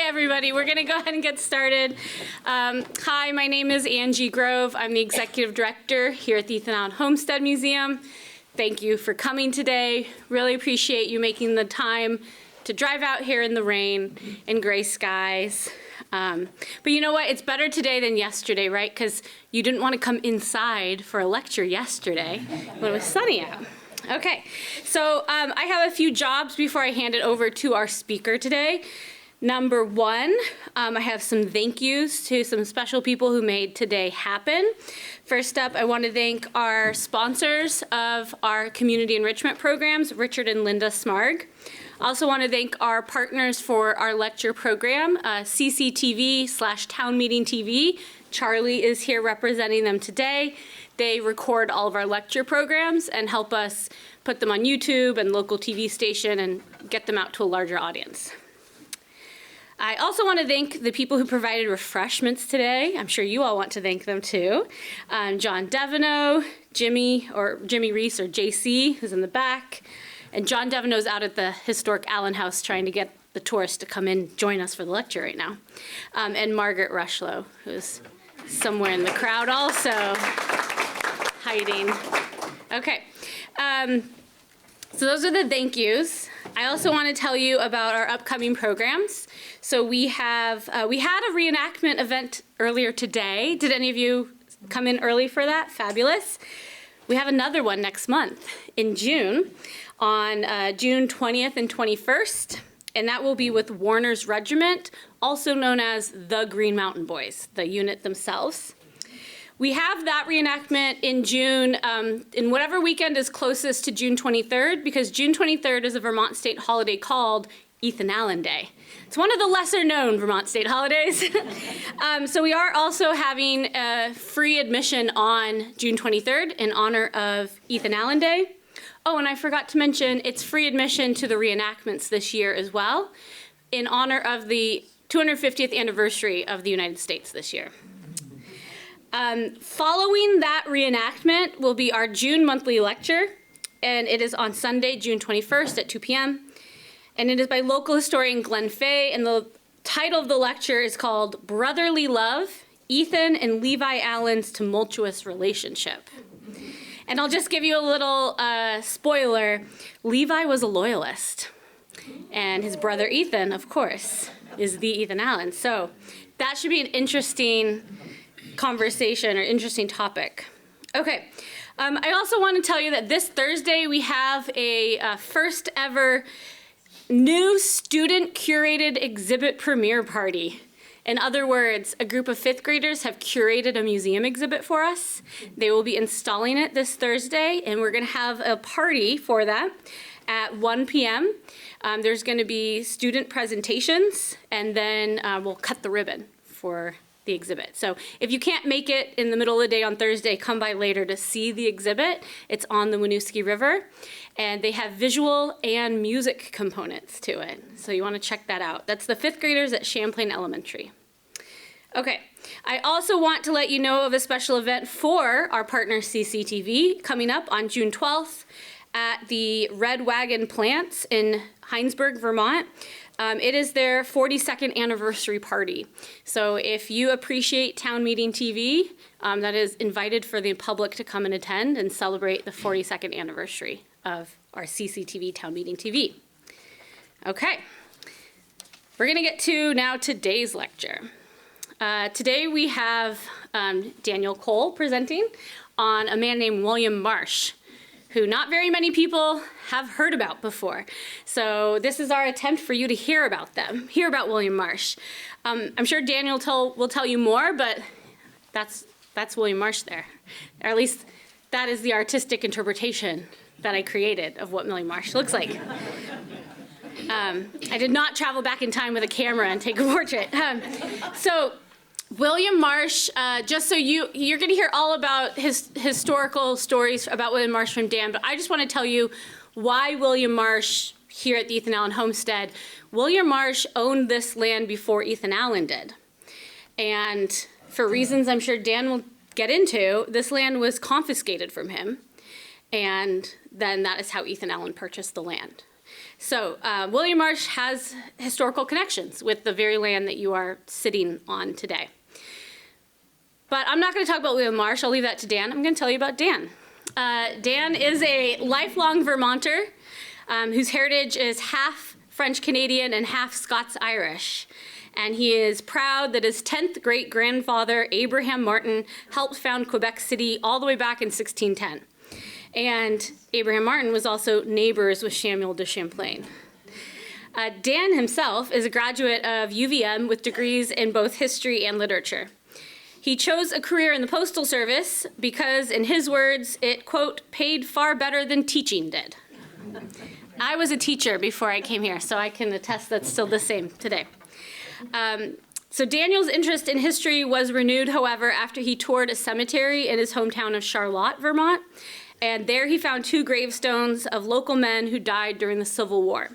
Hi, everybody. We're going to go ahead and get started. Hi, my name is Angie Grove. I'm the Executive Director here at the Ethan Allen Homestead Museum. Thank you for coming today. Really appreciate you making the time to drive out here in the rain and gray skies. But you know what? It's better today than yesterday, right? Because you didn't want to come inside for a lecture yesterday when it was sunny out. Okay, so I have a few jobs before I hand it over to our speaker today. Number one, I have some thank yous to some special people who made today happen. First up, I want to thank our sponsors of our community enrichment programs, Richard and Linda Smarg. I also want to thank our partners for our lecture program, CCTV/Town Meeting TV. Charlie is here representing them today. They record all of our lecture programs and help us put them on YouTube and local TV station and get them out to a larger audience. I also want to thank the people who provided refreshments today. I'm sure you all want to thank them too. John Devino, Jimmy Reese, or JC, who's in the back. And John Devino's out at the historic Allen House trying to get the tourists to come in join us for the lecture right now. And Margaret Rushlow, who's somewhere in the crowd also, hiding. Okay. So those are the thank yous. I also want to tell you about our upcoming programs. So we had a reenactment event earlier today. Did any of you come in early for that? Fabulous. We have another one next month in June, on June 20th and 21st, and that will be with Warner's Regiment, also known as the Green Mountain Boys, the unit themselves. We have that reenactment in June, in whatever weekend is closest to June 23rd, because June 23rd is a Vermont state holiday called Ethan Allen Day. It's one of the lesser known Vermont state holidays. So we are also having free admission on June 23rd in honor of Ethan Allen Day. Oh, and I forgot to mention, it's free admission to the reenactments this year as well, in honor of the 250th anniversary of the United States this year. Following that reenactment will be our June monthly lecture, and it is on Sunday, June 21st at 2 p.m. And it is by local historian Glenn Fay, and the title of the lecture is called Brotherly Love, Ethan and Levi Allen's Tumultuous Relationship. And I'll just give you a little spoiler. Levi was a Loyalist, and his brother Ethan, of course, is the Ethan Allen. So that should be an interesting conversation or interesting topic. Okay, I also want to tell you that this Thursday we have a first ever new student curated exhibit premiere party. In other words, a group of fifth graders have curated a museum exhibit for us. They will be installing it this Thursday, and we're going to have a party for that at 1 p.m. There's going to be student presentations, and then we'll cut the ribbon for the exhibit. So if you can't make it in the middle of the day on Thursday, come by later to see the exhibit. It's on the Winooski River, and they have visual and music components to it. So you want to check that out. That's the fifth graders at Champlain Elementary. Okay, I also want to let you know of a special event for our partner CCTV coming up on June 12th at the Red Wagon Plants in Heinsberg, Vermont. It is their 42nd anniversary party. So if you appreciate Town Meeting TV, that is invited for the public to come and attend and celebrate the 42nd anniversary of our CCTV Town Meeting TV. Okay, we're gonna get to now today's lecture. Today we have Daniel Cole presenting on a man named William Marsh, who not very many people have heard about before. So this is our attempt for you to hear about William Marsh. I'm sure Daniel will tell you more, but that's William Marsh there. Or at least that is the artistic interpretation that I created of what William Marsh looks like. I did not travel back in time with a camera and take a portrait. So William Marsh, just so you're going to hear all about his historical stories about William Marsh from Dan, but I just want to tell you why William Marsh here at the Ethan Allen Homestead. William Marsh owned this land before Ethan Allen did. And for reasons I'm sure Dan will get into, this land was confiscated from him. And then that is how Ethan Allen purchased the land. So William Marsh has historical connections with the very land that you are sitting on today. But I'm not going to talk about William Marsh. I'll leave that to Dan. I'm going to tell you about Dan. Dan is a lifelong Vermonter whose heritage is half French-Canadian and half Scots-Irish. And he is proud that his 10th great-grandfather, Abraham Martin, helped found Quebec City all the way back in 1610. And Abraham Martin was also neighbors with Samuel de Champlain. Dan himself is a graduate of UVM with degrees in both history and literature. He chose a career in the Postal Service because, in his words, it, quote, paid far better than teaching did. I was a teacher before I came here, so I can attest that's still the same today. So Daniel's interest in history was renewed, however, after he toured a cemetery in his hometown of Charlotte, Vermont, and there he found 2 gravestones of local men who died during the Civil War.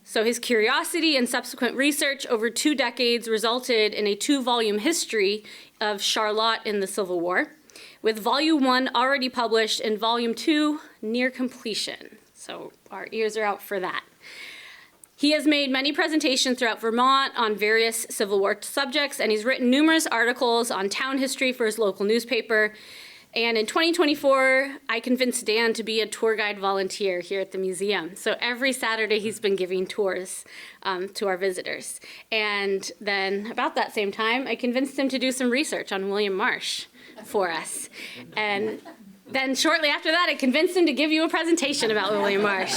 So his curiosity and subsequent research over 2 decades resulted in a 2-volume history of Charlotte in the Civil War, with Volume 1 already published and Volume 2 near completion. So our ears are out for that. He has made many presentations throughout Vermont on various Civil War subjects, and he's written numerous articles on town history for his local newspaper. And in 2024, I convinced Dan to be a tour guide volunteer here at the museum. So every Saturday, he's been giving tours to our visitors. And then about that same time, I convinced him to do some research on William Marsh for us. And then shortly after that, I convinced him to give you a presentation about William Marsh.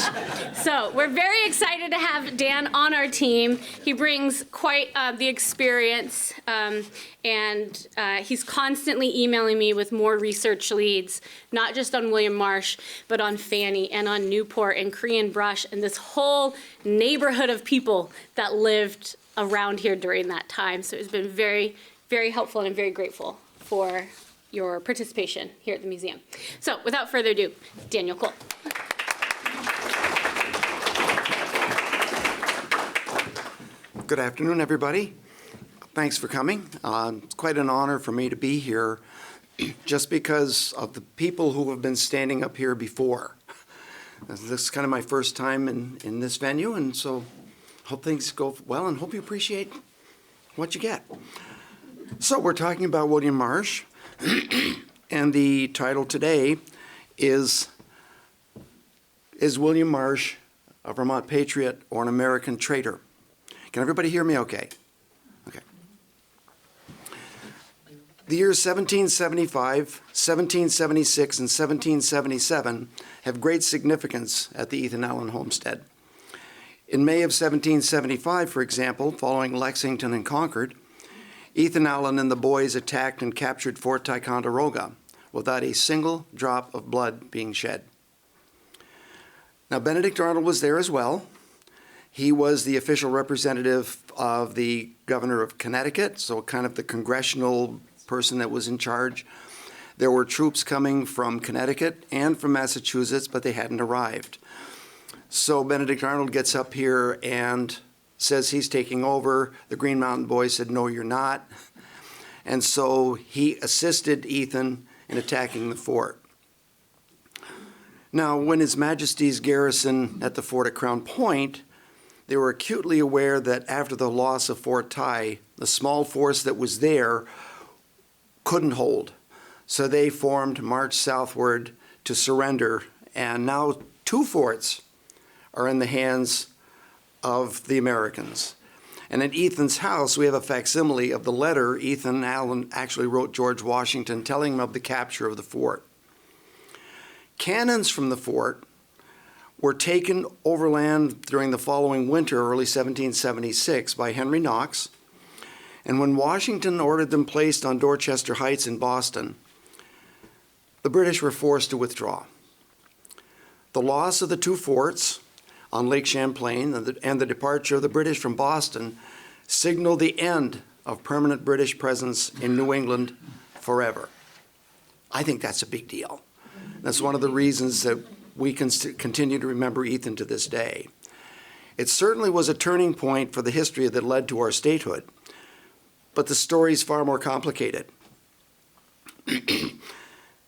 So we're very excited to have Dan on our team. He brings quite the experience, and he's constantly emailing me with more research leads, not just on William Marsh, but on Fanny and on Newport and Korean Brush and this whole neighborhood of people that lived around here during that time. So it's been very, very helpful, and I'm very grateful for your participation here at the museum. So without further ado, Daniel Cole. Good afternoon, everybody. Thanks for coming. It's quite an honor for me to be here just because of the people who have been standing up here before. This is kind of my first time in this venue, and so hope things go well and hope you appreciate what you get. So we're talking about William Marsh. And the title today is William Marsh a Vermont Patriot or an American traitor? Can everybody hear me okay? Okay. The years 1775, 1776, and 1777 have great significance at the Ethan Allen homestead. In May of 1775, for example, following Lexington and Concord, Ethan Allen and the boys attacked and captured Fort Ticonderoga without a single drop of blood being shed. Now, Benedict Arnold was there as well. He was the official representative of the governor of Connecticut, so kind of the congressional person that was in charge. There were troops coming from Connecticut and from Massachusetts, but they hadn't arrived. So Benedict Arnold gets up here and says he's taking over. The Green Mountain Boys said, no, you're not. And so he assisted Ethan in attacking the fort. Now, when His Majesty's garrison at the fort at Crown Point, they were acutely aware that after the loss of Fort Ty, the small force that was there couldn't hold. So they formed, marched southward to surrender, and now 2 forts are in the hands of the Americans. And at Ethan's house, we have a facsimile of the letter Ethan Allen actually wrote George Washington telling him of the capture of the fort. Cannons from the fort were taken overland during the following winter, early 1776, by Henry Knox. And when Washington ordered them placed on Dorchester Heights in Boston, the British were forced to withdraw. The loss of the 2 forts on Lake Champlain and the departure of the British from Boston signaled the end of permanent British presence in New England forever. I think that's a big deal. That's one of the reasons that we can continue to remember Ethan to this day. It certainly was a turning point for the history that led to our statehood, but the story is far more complicated.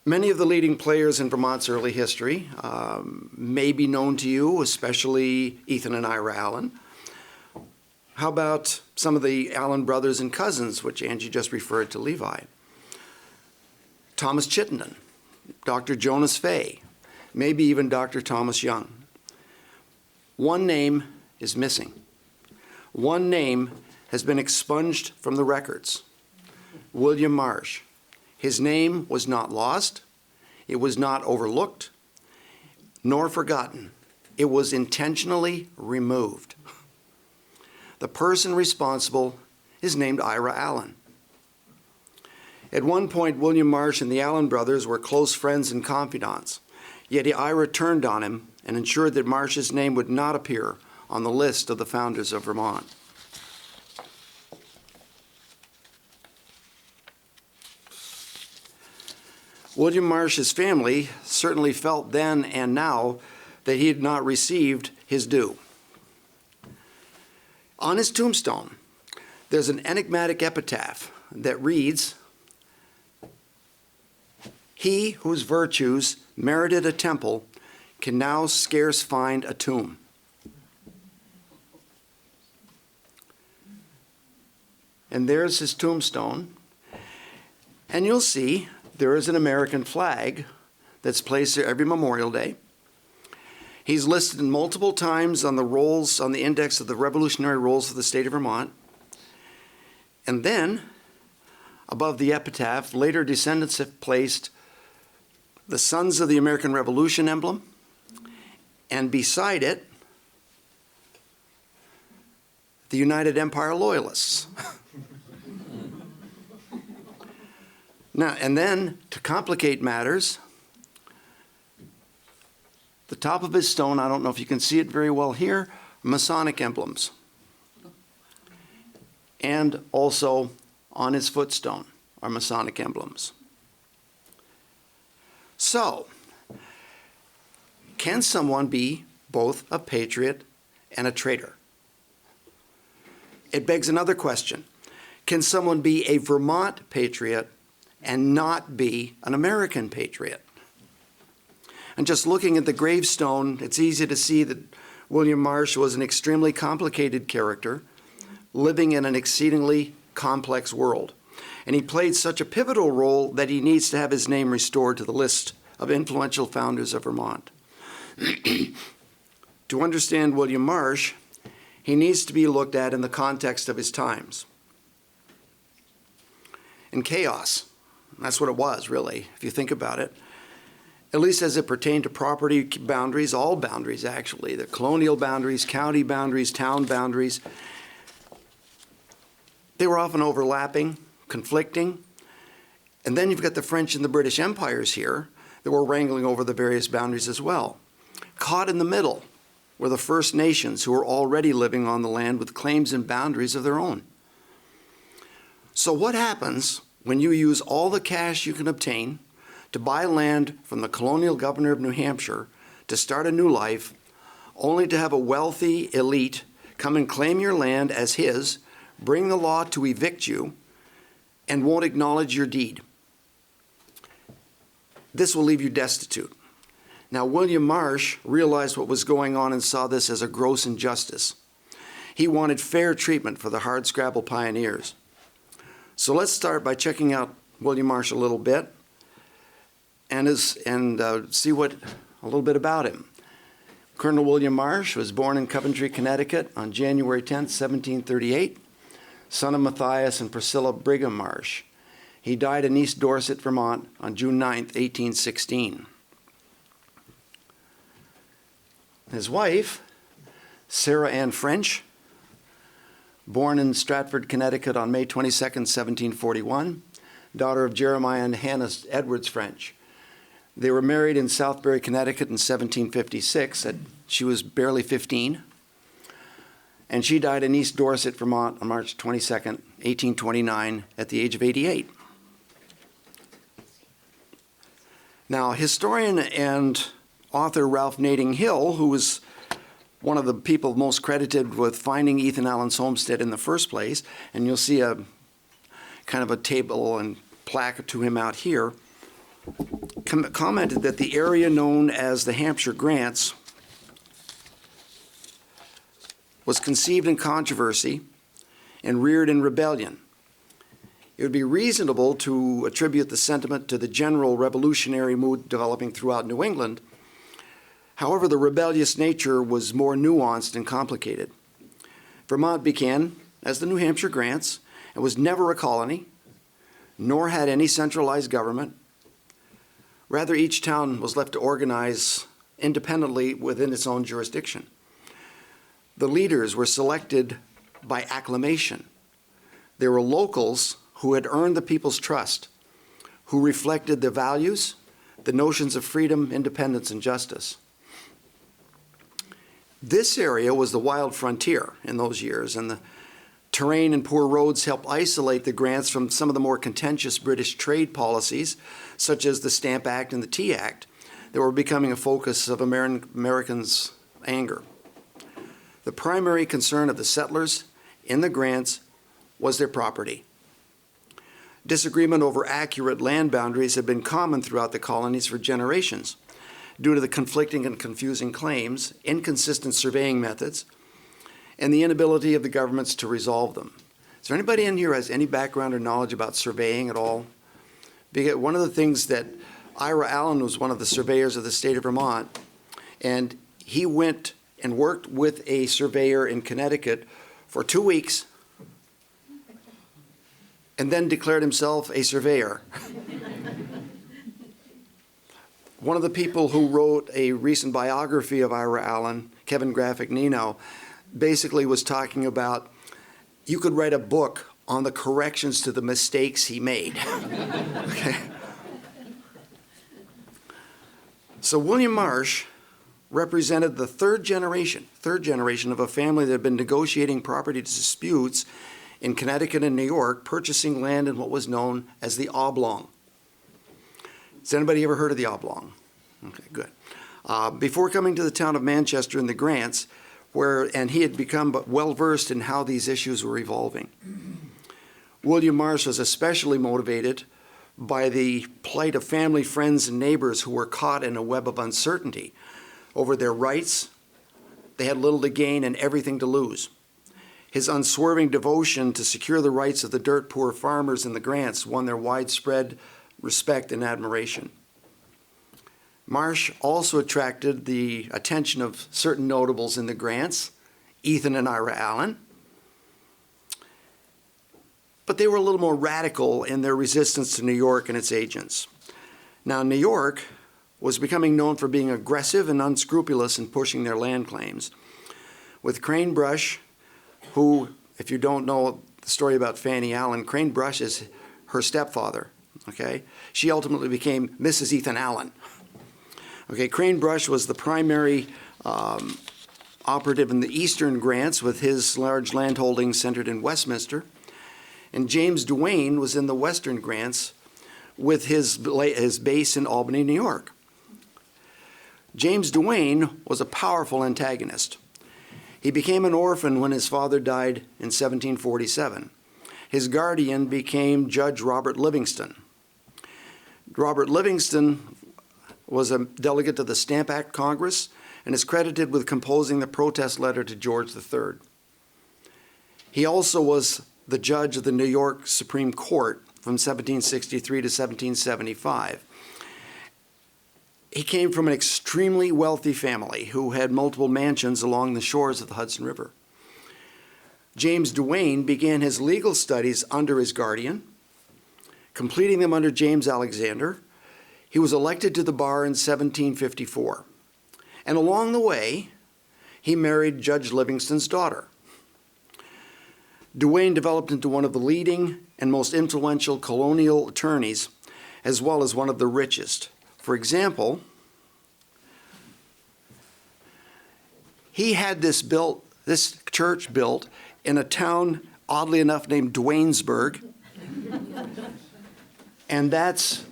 Many of the leading players in Vermont's early history may be known to you, especially Ethan and Ira Allen. How about some of the Allen brothers and cousins, which Angie just referred to Levi? Thomas Chittenden, Dr. Jonas Fay, maybe even Dr. Thomas Young. One name is missing. One name has been expunged from the records. William Marsh. His name was not lost. It was not overlooked, nor forgotten. It was intentionally removed. The person responsible is named Ira Allen. At one point, William Marsh and the Allen brothers were close friends and confidants, yet Ira turned on him and ensured that Marsh's name would not appear on the list of the founders of Vermont. William Marsh's family certainly felt then and now that he had not received his due. On his tombstone, there's an enigmatic epitaph that reads, "He whose virtues merited a temple can now scarce find a tomb." And there's his tombstone. And you'll see there is an American flag that's placed there every Memorial Day. He's listed multiple times on the rolls, on the index of the Revolutionary Rolls of the state of Vermont. And then, above the epitaph, later descendants have placed the Sons of the American Revolution emblem, and beside it, the United Empire Loyalists. Now, and then, to complicate matters, the top of his stone, I don't know if you can see it very well here, Masonic emblems. And also on his footstone are Masonic emblems. So, can someone be both a patriot and a traitor? It begs another question. Can someone be a Vermont patriot and not be an American patriot? And just looking at the gravestone, it's easy to see that William Marsh was an extremely complicated character living in an exceedingly complex world. And he played such a pivotal role that he needs to have his name restored to the list of influential founders of Vermont. To understand William Marsh, he needs to be looked at in the context of his times. In chaos, that's what it was, really, if you think about it. At least as it pertained to property boundaries, all boundaries, actually, the colonial boundaries, county boundaries, town boundaries. They were often overlapping, conflicting. And then you've got the French and the British empires here that were wrangling over the various boundaries as well. Caught in the middle were the First Nations, who were already living on the land with claims and boundaries of their own. So what happens when you use all the cash you can obtain to buy land from the colonial governor of New Hampshire to start a new life, only to have a wealthy elite come and claim your land as his, bring the law to evict you, and won't acknowledge your deed? This will leave you destitute. Now, William Marsh realized what was going on and saw this as a gross injustice. He wanted fair treatment for the hardscrabble pioneers. So let's start by checking out William Marsh a little bit and see a little bit about him. Colonel William Marsh was born in Coventry, Connecticut on January 10, 1738, son of Matthias and Priscilla Brigham Marsh. He died in East Dorset, Vermont on June 9, 1816. His wife, Sarah Ann French, born in Stratford, Connecticut on May 22, 1741, daughter of Jeremiah and Hannah Edwards French. They were married in Southbury, Connecticut in 1756. She was barely 15. And she died in East Dorset, Vermont on March 22, 1829, at the age of 88. Now, historian and author Ralph Nading Hill, who was one of the people most credited with finding Ethan Allen's homestead in the first place, and you'll see a kind of a table and plaque to him out here. commented that the area known as the Hampshire Grants was conceived in controversy and reared in rebellion. It would be reasonable to attribute the sentiment to the general revolutionary mood developing throughout New England. However, the rebellious nature was more nuanced and complicated. Vermont began as the New Hampshire Grants and was never a colony, nor had any centralized government. Rather, each town was left to organize independently within its own jurisdiction. The leaders were selected by acclamation. They were locals who had earned the people's trust, who reflected the values, the notions of freedom, independence, and justice. This area was the wild frontier in those years, and the terrain and poor roads helped isolate the Grants from some of the more contentious British trade policies, such as the Stamp Act and the Tea Act, that were becoming a focus of Americans' anger. The primary concern of the settlers in the Grants was their property. Disagreement over accurate land boundaries had been common throughout the colonies for generations due to the conflicting and confusing claims, inconsistent surveying methods, and the inability of the governments to resolve them. Is there anybody in here who has any background or knowledge about surveying at all? Because one of the things that Ira Allen was one of the surveyors of the state of Vermont, and he went and worked with a surveyor in Connecticut for 2 weeks and then declared himself a surveyor. One of the people who wrote a recent biography of Ira Allen, Kevin Graphic Nino, basically was talking about you could write a book on the corrections to the mistakes he made. Okay. So William Marsh represented the third generation of a family that had been negotiating property disputes in Connecticut and New York, purchasing land in what was known as the Oblong. Has anybody ever heard of the Oblong? Okay, good. Before coming to the town of Manchester and the Grants, and he had become well-versed in how these issues were evolving. William Marsh was especially motivated by the plight of family, friends, and neighbors who were caught in a web of uncertainty over their rights. They had little to gain and everything to lose. His unswerving devotion to secure the rights of the dirt-poor farmers in the Grants won their widespread respect and admiration. Marsh also attracted the attention of certain notables in the Grants, Ethan and Ira Allen, but they were a little more radical in their resistance to New York and its agents. Now, New York was becoming known for being aggressive and unscrupulous in pushing their land claims. With Crane Brush, who, if you don't know the story about Fanny Allen, Crane Brush is her stepfather, okay? She ultimately became Mrs. Ethan Allen. Okay, Crane Brush was the primary operative in the Eastern Grants with his large landholdings centered in Westminster. And James Duane was in the Western Grants with his base in Albany, New York. James Duane was a powerful antagonist. He became an orphan when his father died in 1747. His guardian became Judge Robert Livingston. Robert Livingston was a delegate to the Stamp Act Congress and is credited with composing the protest letter to George III. He also was the judge of the New York Supreme Court from 1763 to 1775. He came from an extremely wealthy family who had multiple mansions along the shores of the Hudson River. James Duane began his legal studies under his guardian, completing them under James Alexander. He was elected to the bar in 1754. And along the way, he married Judge Livingston's daughter. Duane developed into one of the leading and most influential colonial attorneys, as well as one of the richest. For example, he had this church built in a town, oddly enough, named Duanesburg, and that's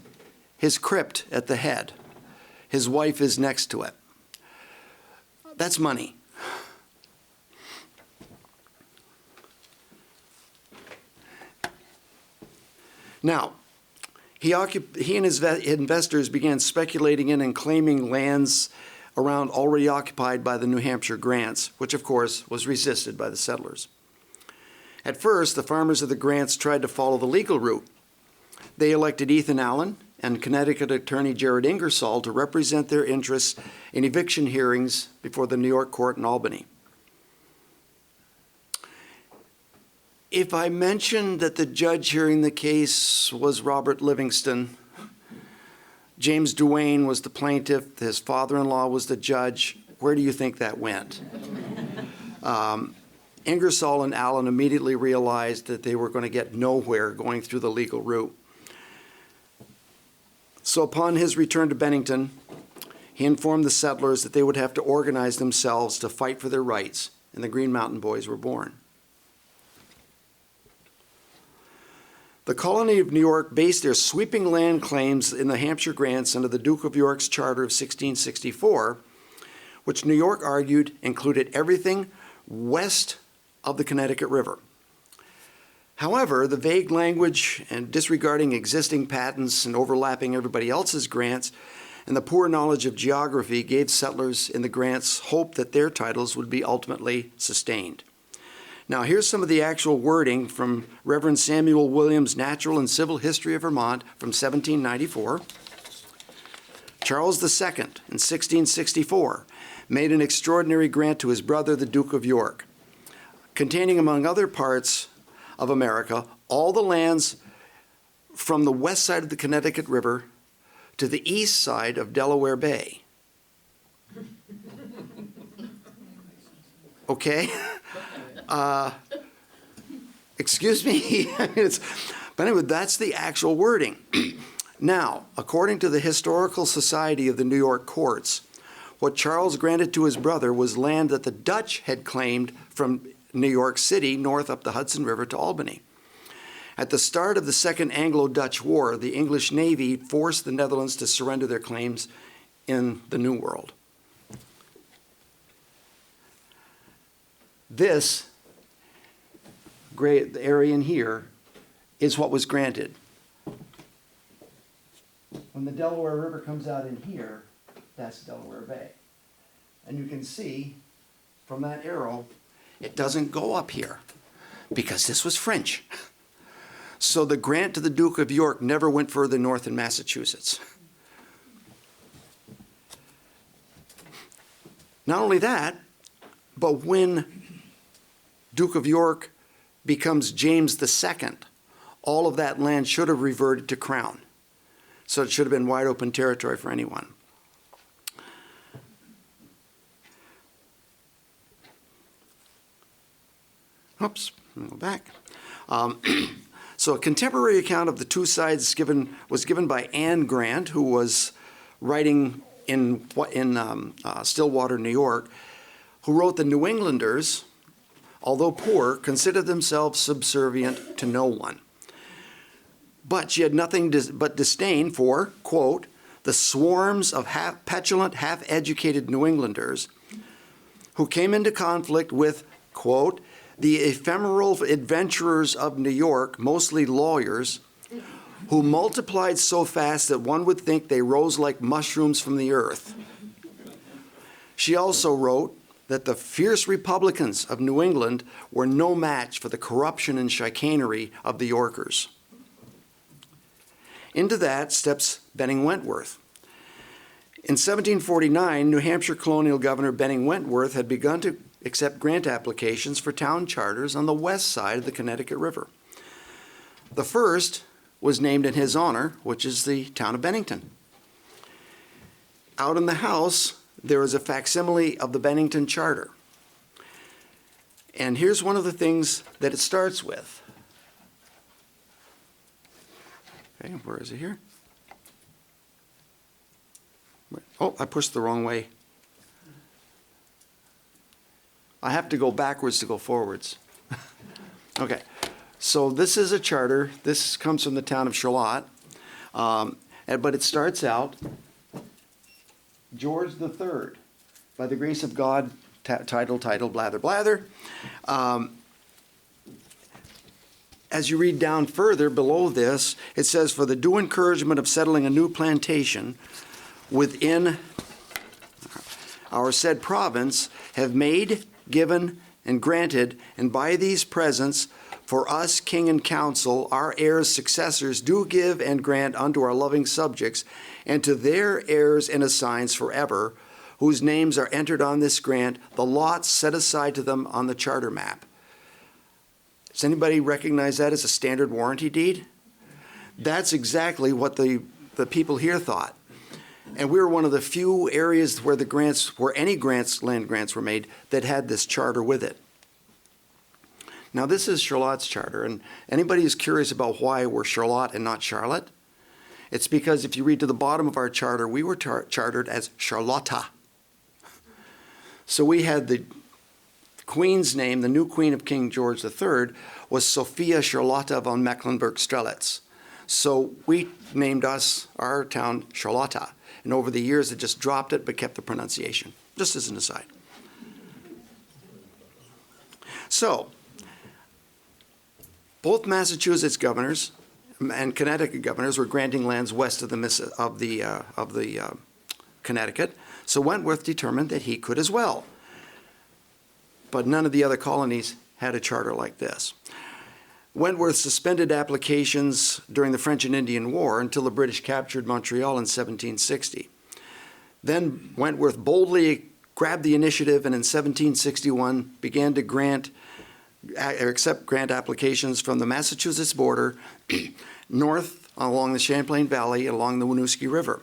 his crypt at the head. His wife is next to it. That's money. Now, He and his investors began speculating in and claiming lands around already occupied by the New Hampshire grants, which of course was resisted by the settlers. At first, the farmers of the grants tried to follow the legal route. They elected Ethan Allen and Connecticut attorney Jared Ingersoll to represent their interests in eviction hearings before the New York court in Albany. If I mentioned that the judge hearing the case was Robert Livingston, James Duane was the plaintiff, his father-in-law was the judge, where do you think that went? Ingersoll and Allen immediately realized that they were going to get nowhere going through the legal route. So upon his return to Bennington, he informed the settlers that they would have to organize themselves to fight for their rights, and the Green Mountain Boys were born. The colony of New York based their sweeping land claims in the Hampshire grants under the Duke of York's Charter of 1664, which New York argued included everything west of the Connecticut River. However, the vague language and disregarding existing patents and overlapping everybody else's grants and the poor knowledge of geography gave settlers in the grants hope that their titles would be ultimately sustained. Now, here's some of the actual wording from Reverend Samuel Williams' Natural and Civil History of Vermont from 1794. Charles II, in 1664, made an extraordinary grant to his brother, the Duke of York, containing, among other parts of America, all the lands from the west side of the Connecticut River to the east side of Delaware Bay. Okay? Excuse me? But anyway, that's the actual wording. Now, according to the Historical Society of the New York courts, what Charles granted to his brother was land that the Dutch had claimed from New York City north up the Hudson River to Albany. At the start of the Second Anglo-Dutch War, the English Navy forced the Netherlands to surrender their claims in the New World. This gray area in here is what was granted. When the Delaware River comes out in here, that's Delaware Bay. And you can see from that arrow, it doesn't go up here because this was French. So the grant to the Duke of York never went further north in Massachusetts. Not only that, but when Duke of York becomes James II, all of that land should have reverted to crown. So it should have been wide open territory for anyone. Oops, let me go back. So a contemporary account of the two sides was given by Anne Grant, who was writing in Stillwater, New York, who wrote the New Englanders, although poor, considered themselves subservient to no one. But she had nothing but disdain for, quote, the swarms of petulant, half-educated New Englanders who came into conflict with, quote, the ephemeral adventurers of New York, mostly lawyers, who multiplied so fast that one would think they rose like mushrooms from the earth. She also wrote that the fierce Republicans of New England were no match for the corruption and chicanery of the Yorkers. Into that steps Benning Wentworth. In 1749, New Hampshire colonial governor Benning Wentworth had begun to accept grant applications for town charters on the west side of the Connecticut River. The first was named in his honor, which is the town of Bennington. Out in the house, there is a facsimile of the Bennington Charter. And here's one of the things that it starts with. Okay, where is it here? Oh, I pushed the wrong way. I have to go backwards to go forwards. Okay, so this is a charter. This comes from the town of Charlotte. But it starts out, George III, by the grace of God, title, blather, blather. as you read down further below this, it says, for the due encouragement of settling a new plantation within our said province, have made, given, and granted, and by these presents, for us, king and council, our heirs, successors, do give and grant unto our loving subjects, and to their heirs and assigns forever, whose names are entered on this grant, the lots set aside to them on the charter map. Does anybody recognize that as a standard warranty deed? That's exactly what the people here thought. And we were one of the few areas where any land grants were made that had this charter with it. Now this is Charlotte's charter, and anybody who's curious about why we're Charlotte and not Charlotte, it's because if you read to the bottom of our charter, we were chartered as Charlotta. So we had the queen's name, the new queen of King George III, was Sophia Charlotta von Mecklenburg-Strelitz. So we named our town Charlotta. And over the years, it just dropped it, but kept the pronunciation, just as an aside. So, both Massachusetts governors and Connecticut governors were granting lands west of the Connecticut. So Wentworth determined that he could as well. But none of the other colonies had a charter like this. Wentworth suspended applications during the French and Indian War until the British captured Montreal in 1760. Then Wentworth boldly grabbed the initiative and in 1761 began to accept grant applications from the Massachusetts border north along the Champlain Valley along the Winooski River.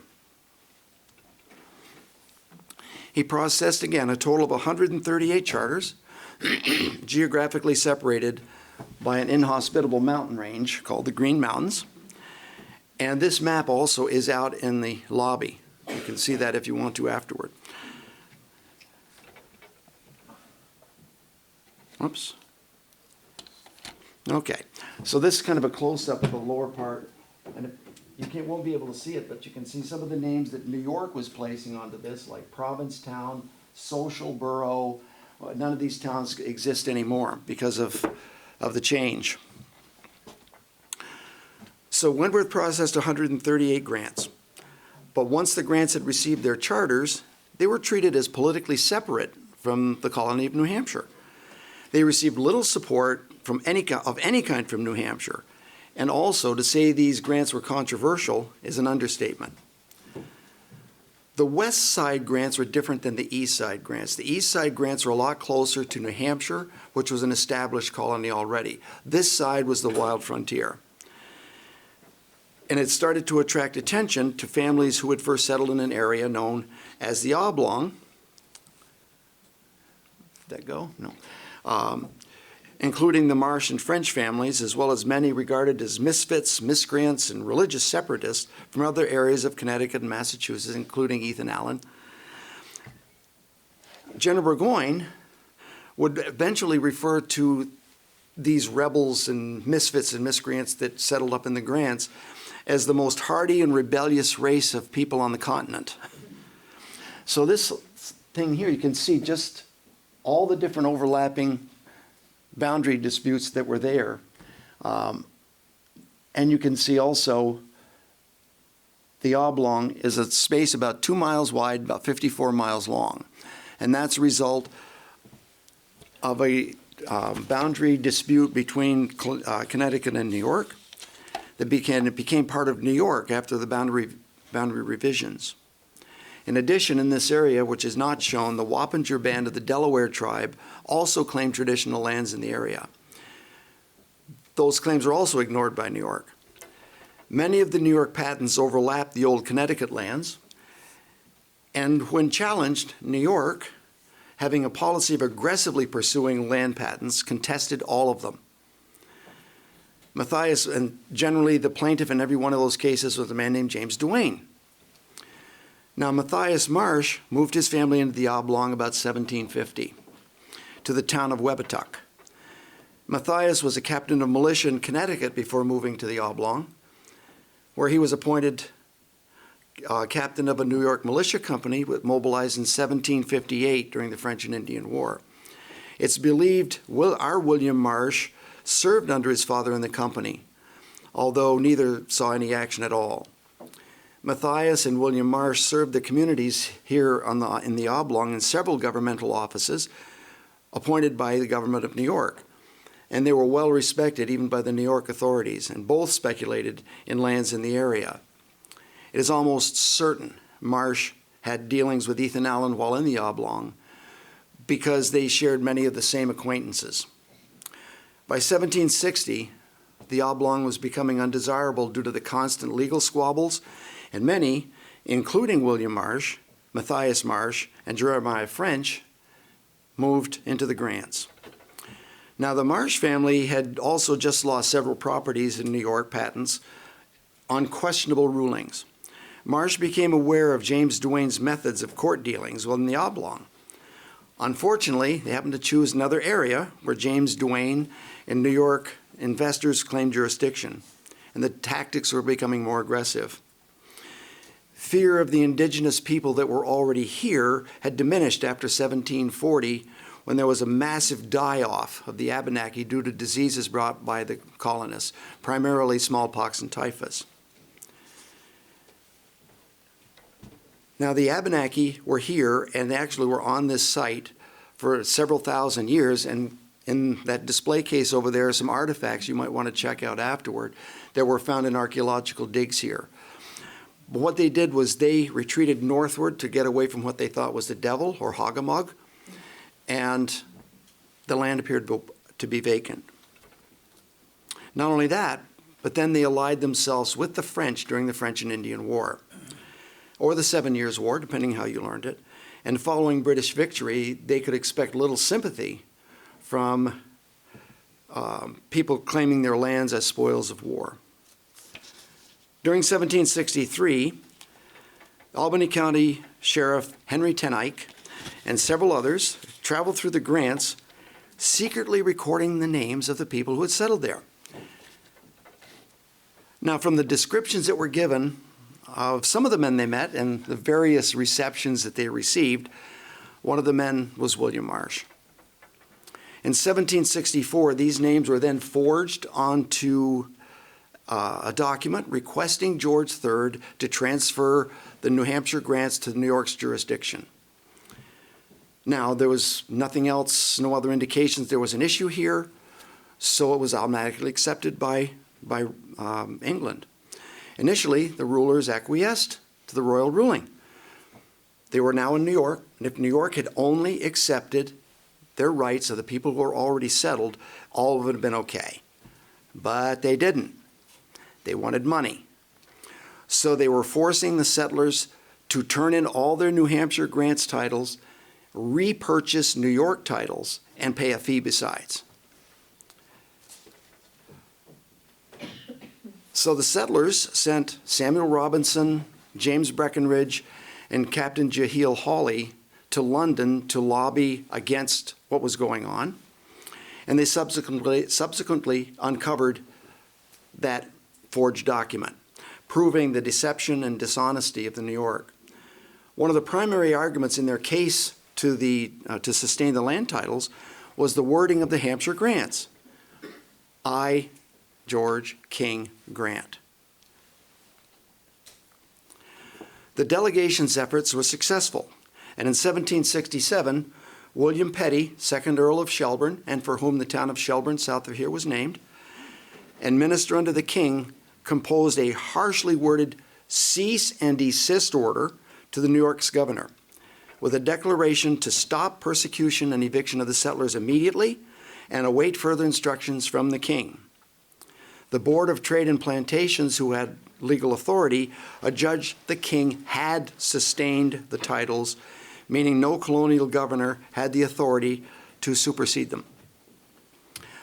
He processed again a total of 138 charters, geographically separated by an inhospitable mountain range called the Green Mountains. And this map also is out in the lobby. You can see that if you want to afterward. Oops. Okay, so this is kind of a close-up of the lower part. And you won't be able to see it, but you can see some of the names that New York was placing onto this, like Provincetown, Social Borough. None of these towns exist anymore because of the change. So Wentworth processed 138 grants. But once the grants had received their charters, they were treated as politically separate from the colony of New Hampshire. They received little support of any kind from New Hampshire. And also, to say these grants were controversial is an understatement. The west side grants were different than the east side grants. The east side grants were a lot closer to New Hampshire, which was an established colony already. This side was the wild frontier. And it started to attract attention to families who had first settled in an area known as the Oblong. Did that go? No. Including the Marsh and French families, as well as many regarded as misfits, miscreants, and religious separatists from other areas of Connecticut and Massachusetts, including Ethan Allen. General Burgoyne would eventually refer to these rebels and misfits and miscreants that settled up in the grants as the most hardy and rebellious race of people on the continent. So this thing here, you can see just all the different overlapping boundary disputes that were there. And you can see also the oblong is a space about 2 miles wide, about 54 miles long. And that's a result of a boundary dispute between Connecticut and New York that became part of New York after the boundary revisions. In addition, in this area, which is not shown, the Wappinger Band of the Delaware tribe also claimed traditional lands in the area. Those claims were also ignored by New York. Many of the New York patents overlapped the old Connecticut lands, and when challenged, New York, having a policy of aggressively pursuing land patents, contested all of them. Matthias, and generally the plaintiff in every one of those cases was a man named James Duane. Now, Matthias Marsh moved his family into the Oblong about 1750 to the town of Webbatuck. Matthias was a captain of militia in Connecticut before moving to the Oblong, where he was appointed captain of a New York militia company that mobilized in 1758 during the French and Indian War. It's believed our William Marsh served under his father in the company, although neither saw any action at all. Matthias and William Marsh served the communities here in the Oblong in several governmental offices appointed by the government of New York, and they were well respected even by the New York authorities, and both speculated in lands in the area. It is almost certain Marsh had dealings with Ethan Allen while in the Oblong because they shared many of the same acquaintances. By 1760, the Oblong was becoming undesirable due to the constant legal squabbles, and many, including William Marsh, Matthias Marsh, and Jeremiah French, moved into the grants. Now, the Marsh family had also just lost several properties in New York, patents, on questionable rulings. Marsh became aware of James Duane's methods of court dealings while in the Oblong. Unfortunately, they happened to choose another area where James Duane and New York investors claimed jurisdiction, and the tactics were becoming more aggressive. Fear of the indigenous people that were already here had diminished after 1740, when there was a massive die-off of the Abenaki due to diseases brought by the colonists, primarily smallpox and typhus. Now, the Abenaki were here and they actually were on this site for several thousand years, and in that display case over there are some artifacts you might want to check out afterward that were found in archaeological digs here. But what they did was they retreated northward to get away from what they thought was the devil or Hoggamug, and the land appeared to be vacant. Not only that, but then they allied themselves with the French during the French and Indian War, or the 7 Years' War, depending how you learned it. And following British victory, they could expect little sympathy from people claiming their lands as spoils of war. During 1763, Albany County Sheriff Henry Ten Eyck and several others traveled through the grants, secretly recording the names of the people who had settled there. Now, from the descriptions that were given of some of the men they met and the various receptions that they received, one of the men was William Marsh. In 1764, these names were then forged onto a document requesting George III to transfer the New Hampshire grants to New York's jurisdiction. Now, there was nothing else, no other indications there was an issue here, so it was automatically accepted by England. Initially, the rulers acquiesced to the royal ruling. They were now in New York, and if New York had only accepted their rights of the people who were already settled, all of it would have been okay. But they didn't. They wanted money. So they were forcing the settlers to turn in all their New Hampshire grants titles, repurchase New York titles, and pay a fee besides. So the settlers sent Samuel Robinson, James Breckinridge, and Captain Jehiel Hawley to London to lobby against what was going on. And they subsequently uncovered that forged document, proving the deception and dishonesty of the New York. One of the primary arguments in their case to sustain the land titles was the wording of the Hampshire grants. I, George King Grant. The delegation's efforts were successful, and in 1767, William Petty, 2nd Earl of Shelburne, and for whom the town of Shelburne south of here was named, and minister under the king, composed a harshly worded cease and desist order to the New York's governor, with a declaration to stop persecution and eviction of the settlers immediately and await further instructions from the king. The Board of Trade and Plantations, who had legal authority, adjudged the king had sustained the titles, meaning no colonial governor had the authority to supersede them.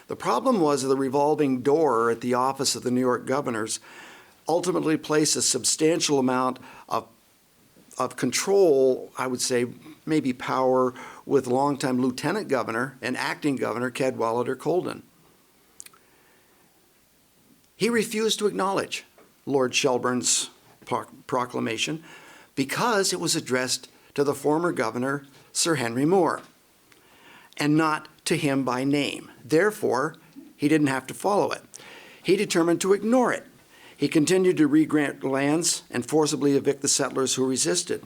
The problem was the revolving door at the office of the New York governors ultimately placed a substantial amount of control, I would say, maybe power, with longtime lieutenant governor and acting governor Cadwallader Colden. He refused to acknowledge Lord Shelburne's proclamation because it was addressed to the former governor, Sir Henry Moore, and not to him by name. Therefore, he didn't have to follow it. He determined to ignore it. He continued to re-grant lands and forcibly evict the settlers who resisted.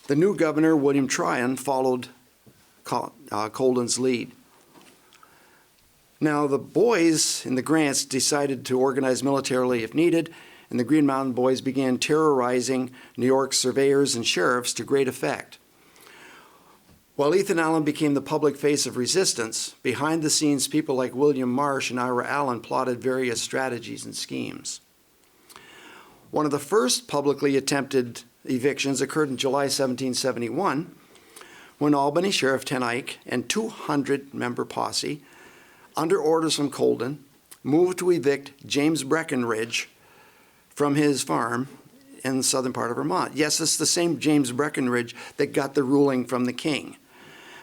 The new governor, William Tryon, followed Colden's lead. Now, the boys in the grants decided to organize militarily if needed, and the Green Mountain Boys began terrorizing New York surveyors and sheriffs to great effect. While Ethan Allen became the public face of resistance, behind the scenes, people like William Marsh and Ira Allen plotted various strategies and schemes. One of the first publicly attempted evictions occurred in July 1771, when Albany Sheriff Ten Eyck and 200-member posse, under orders from Colden, moved to evict James Breckinridge from his farm in the southern part of Vermont. Yes, it's the same James Breckinridge that got the ruling from the king.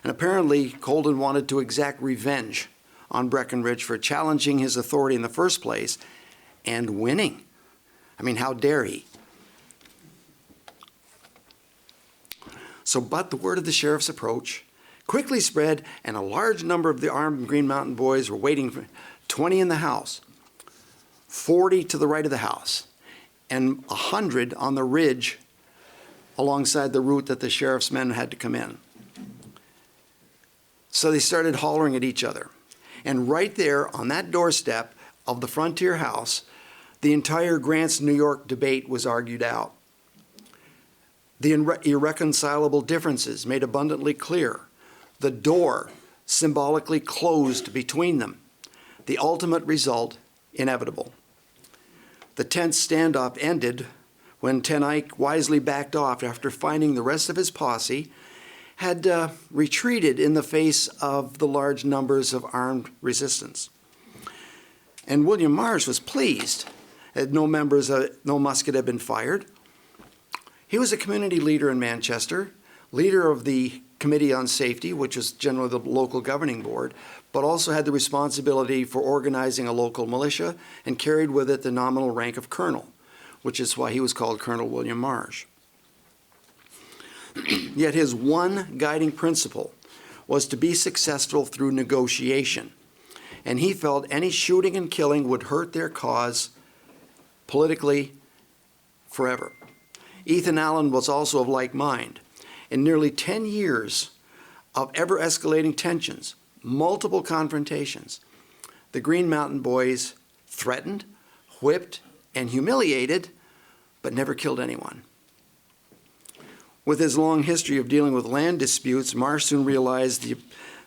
And apparently, Colden wanted to exact revenge on Breckinridge for challenging his authority in the first place and winning. I mean, how dare he? But the word of the sheriff's approach quickly spread, and a large number of the armed Green Mountain Boys were waiting for 20 in the house, 40 to the right of the house, and 100 on the ridge alongside the route that the sheriff's men had to come in. So they started hollering at each other. And right there on that doorstep of the Frontier House, the entire Grants New York debate was argued out. The irreconcilable differences made abundantly clear. The door symbolically closed between them. The ultimate result inevitable. The tense standoff ended when Ten Eyck wisely backed off after finding the rest of his posse had retreated in the face of the large numbers of armed resistance. And William Marsh was pleased that no musket had been fired. He was a community leader in Manchester, leader of the Committee on Safety, which is generally the local governing board, but also had the responsibility for organizing a local militia and carried with it the nominal rank of colonel, which is why he was called Colonel William Marsh. Yet his one guiding principle was to be successful through negotiation, and he felt any shooting and killing would hurt their cause politically forever. Ethan Allen was also of like mind. In nearly 10 years of ever-escalating tensions, multiple confrontations, the Green Mountain Boys threatened, whipped, and humiliated, but never killed anyone. With his long history of dealing with land disputes, Marsh soon realized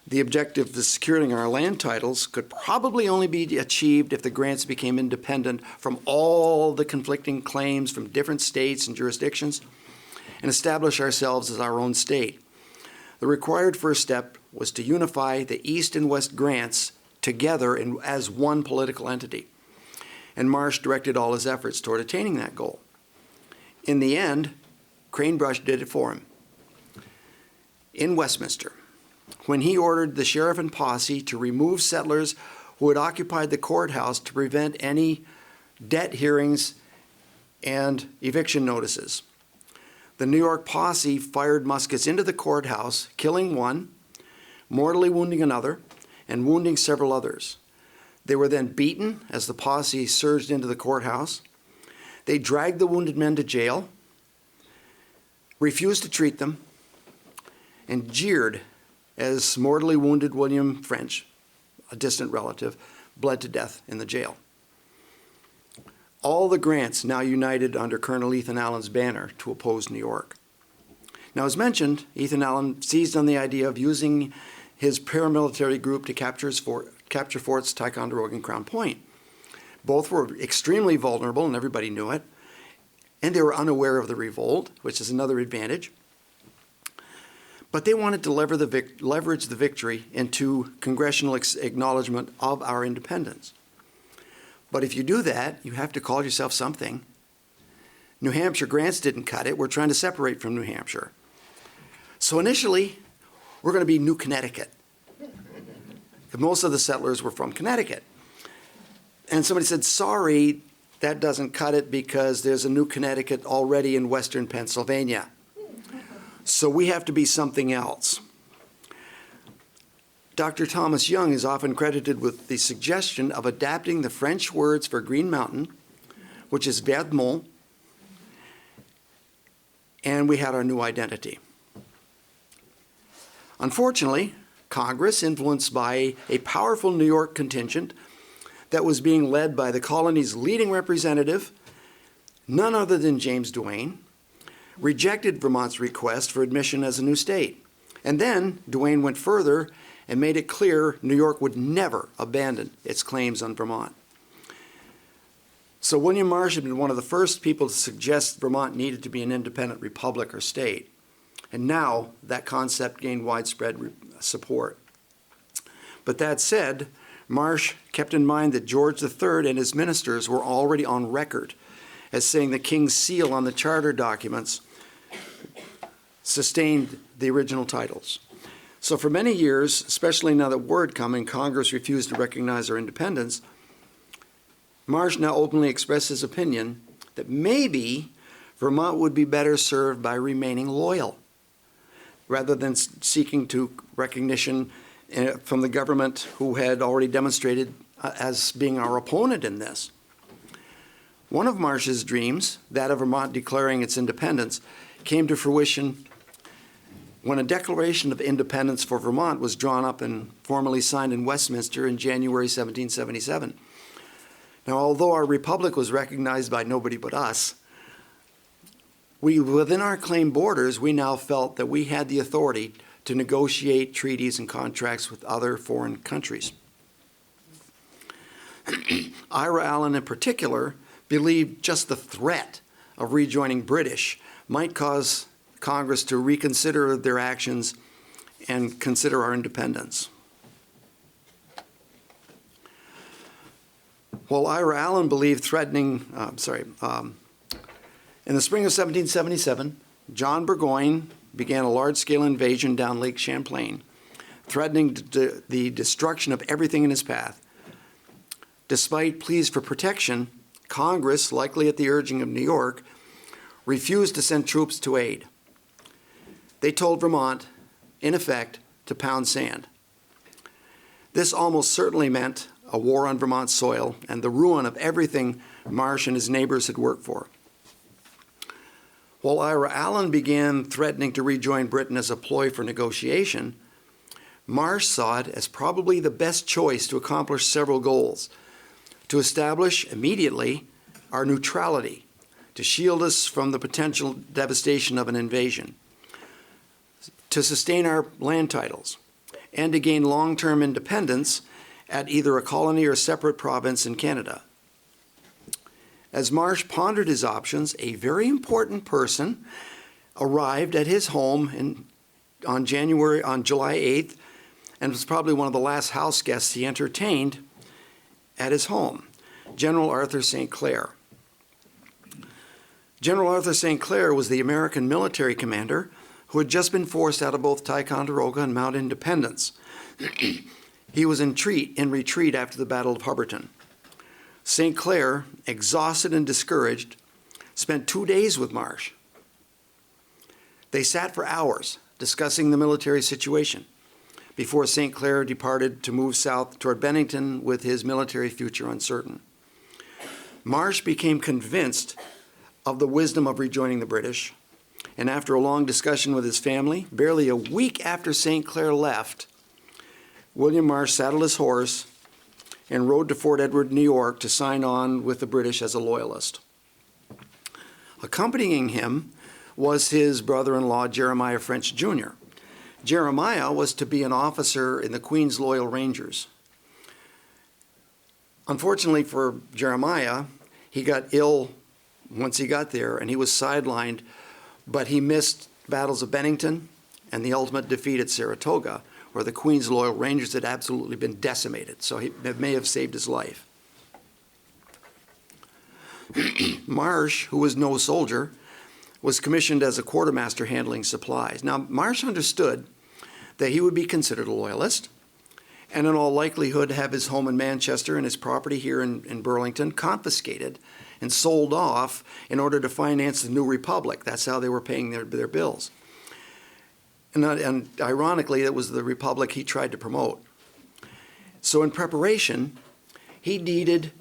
the objective of securing our land titles could probably only be achieved if the grants became independent from all the conflicting claims from different states and jurisdictions and establish ourselves as our own state. The required first step was to unify the East and West grants together as one political entity. And Marsh directed all his efforts toward attaining that goal. In the end, Cranebrush did it for him. In Westminster, when he ordered the sheriff and posse to remove settlers who had occupied the courthouse to prevent any debt hearings and eviction notices. The New York posse fired muskets into the courthouse, killing one, mortally wounding another, and wounding several others. They were then beaten as the posse surged into the courthouse. They dragged the wounded men to jail, refused to treat them, and jeered as mortally wounded William French, a distant relative, bled to death in the jail. All the grants now united under Colonel Ethan Allen's banner to oppose New York. Now, as mentioned, Ethan Allen seized on the idea of using his paramilitary group to capture Forts Ticonderoga and Crown Point. Both were extremely vulnerable, and everybody knew it, and they were unaware of the revolt, which is another advantage. But they wanted to leverage the victory into congressional acknowledgement of our independence. But if you do that, you have to call yourself something. New Hampshire grants didn't cut it. We're trying to separate from New Hampshire. So initially, we're going to be New Connecticut. Most of the settlers were from Connecticut. And somebody said, sorry, that doesn't cut it because there's a New Connecticut already in western Pennsylvania. So we have to be something else. Dr. Thomas Young is often credited with the suggestion of adapting the French words for Green Mountain, which is Vermont, and we had our new identity. Unfortunately, Congress, influenced by a powerful New York contingent that was being led by the colony's leading representative, none other than James Duane, rejected Vermont's request for admission as a new state. And then Duane went further and made it clear New York would never abandon its claims on Vermont. So William Marsh had been one of the first people to suggest Vermont needed to be an independent republic or state. And now that concept gained widespread support. But that said, Marsh kept in mind that George III and his ministers were already on record as saying the king's seal on the charter documents sustained the original titles. So for many years, especially now that word coming, Congress refused to recognize our independence, Marsh now openly expressed his opinion that maybe Vermont would be better served by remaining loyal rather than seeking to recognition from the government who had already demonstrated as being our opponent in this. One of Marsh's dreams, that of Vermont declaring its independence, came to fruition when a Declaration of Independence for Vermont was drawn up and formally signed in Westminster in January 1777. Now, although our republic was recognized by nobody but us, within our claimed borders, we now felt that we had the authority to negotiate treaties and contracts with other foreign countries. Ira Allen in particular believed just the threat of rejoining British might cause Congress to reconsider their actions and consider our independence. While Ira Allen believed threatening, in the spring of 1777, John Burgoyne began a large-scale invasion down Lake Champlain, threatening the destruction of everything in his path. Despite pleas for protection, Congress, likely at the urging of New York, refused to send troops to aid. They told Vermont, in effect, to pound sand. This almost certainly meant a war on Vermont soil and the ruin of everything Marsh and his neighbors had worked for. While Ira Allen began threatening to rejoin Britain as a ploy for negotiation, Marsh saw it as probably the best choice to accomplish several goals: to establish immediately our neutrality, to shield us from the potential devastation of an invasion, to sustain our land titles, and to gain long-term independence at either a colony or separate province in Canada. As Marsh pondered his options, a very important person arrived at his home on July 8th, and was probably one of the last house guests he entertained at his home, General Arthur St. Clair. General Arthur St. Clair was the American military commander who had just been forced out of both Ticonderoga and Mount Independence. He was in retreat after the Battle of Hubbardton. St. Clair, exhausted and discouraged, spent 2 days with Marsh. They sat for hours discussing the military situation before St. Clair departed to move south toward Bennington with his military future uncertain. Marsh became convinced of the wisdom of rejoining the British, and after a long discussion with his family, barely a week after St. Clair left, William Marsh saddled his horse and rode to Fort Edward, New York, to sign on with the British as a Loyalist. Accompanying him was his brother-in-law, Jeremiah French Jr. Jeremiah was to be an officer in the Queen's Loyal Rangers. Unfortunately for Jeremiah, he got ill once he got there, and he was sidelined, but he missed battles of Bennington and the ultimate defeat at Saratoga, where the Queen's Loyal Rangers had absolutely been decimated, so it may have saved his life. Marsh, who was no soldier, was commissioned as a quartermaster handling supplies. Now, Marsh understood that he would be considered a Loyalist, and in all likelihood have his home in Manchester and his property here in Burlington confiscated and sold off in order to finance the new republic. That's how they were paying their bills. And ironically, it was the republic he tried to promote So in preparation, he deeded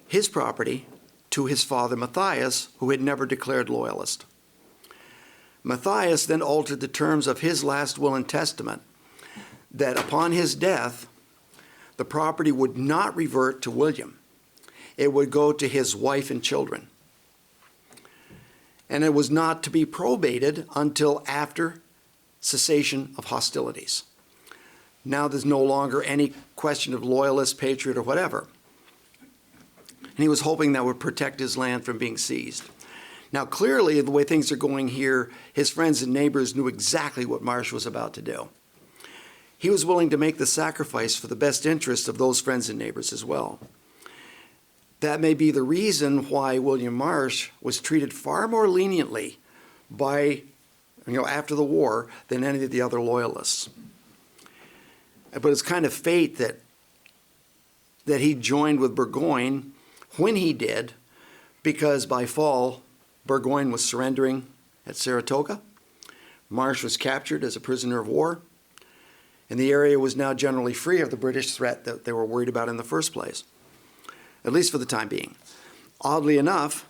his property to his father Matthias, who had never declared Loyalist. Matthias then altered the terms of his last will and testament that upon his death, the property would not revert to William. It would go to his wife and children. And it was not to be probated until after cessation of hostilities. Now there's no longer any question of Loyalist, Patriot, or whatever. And he was hoping that would protect his land from being seized. Now clearly, the way things are going here, his friends and neighbors knew exactly what Marsh was about to do. He was willing to make the sacrifice for the best interest of those friends and neighbors as well. That may be the reason why William Marsh was treated far more leniently by, after the war than any of the other Loyalists. But it's kind of fate that he joined with Burgoyne when he did, because by fall, Burgoyne was surrendering at Saratoga. Marsh was captured as a prisoner of war, and the area was now generally free of the British threat that they were worried about in the first place, at least for the time being. Oddly enough,